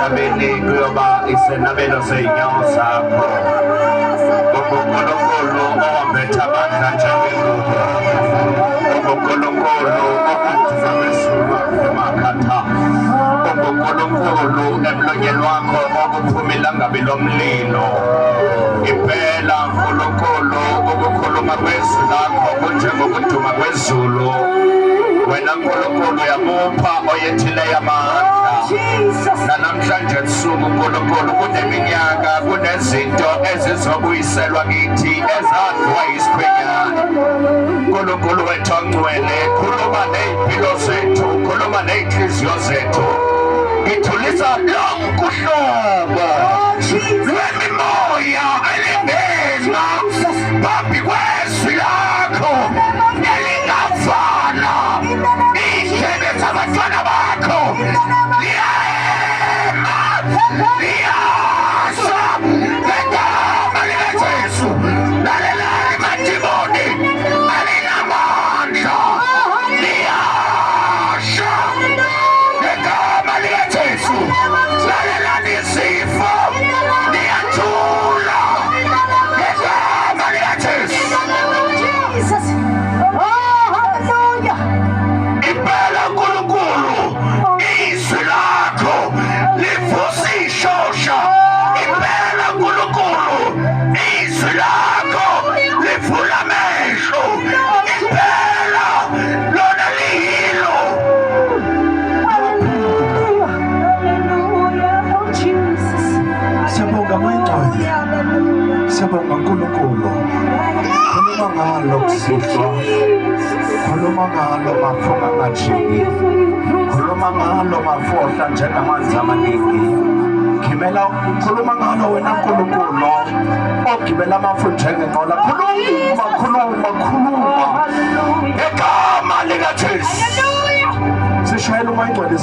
esenabeni kuyoba isenabelo sey'nyawo zakho. UNkulunkulu owambetha amandla njengengubo, UNkulunkulu okuduma kwezulu emakhatha, UNkulunkulu emlonyeni wakho okuphuma ilangabi lomlilo. Impela Nkulunkulu ukukhuluma kwezwi lakho kunjengokuduma kwezulu. Wena Nkulunkulu uyamupha oyethileyo amandla. Namhlanje ebusuku Nkulunkulu kuneminyaka, kunezinto ezizobuyiselwa kithi ezadliwa yisikhwenyana. Nkulunkulu wethu ongcwele, khuluma ney'mpilo zethu, khuluma ney'nhliziyo zethu. Ngithulisa lonke uhlobo lwemimoya elingena phambi kwezwi lakho elingavana iy'ndlebe zabantwana bakho. Liyema, liyasha ngegama likaJesu. Lalelani madimoni alinamandla, liyasha ngegama likaJesu. Lalelani izifo, liyathula ngegama likaJesu. Impela Nkulunkulu, izwi lakho livusa iy'shosha. Impela Nkulunkulu, izwi lakho livula amehlo. Impela lona liyilo. Siyabonga Mayingcwele, siyabonga Nkulunkulu. Khuluma ngalo kusihlwa, khuluma ngalo mafunga ngajiki, khuluma ngalo mafohla njengamanzi amaningi. Khuluma ngalo wena Nkulunkulu ogibela amafu njengenqola. Khuluma ngegama likaJesu. Sishayela uMayingcwele.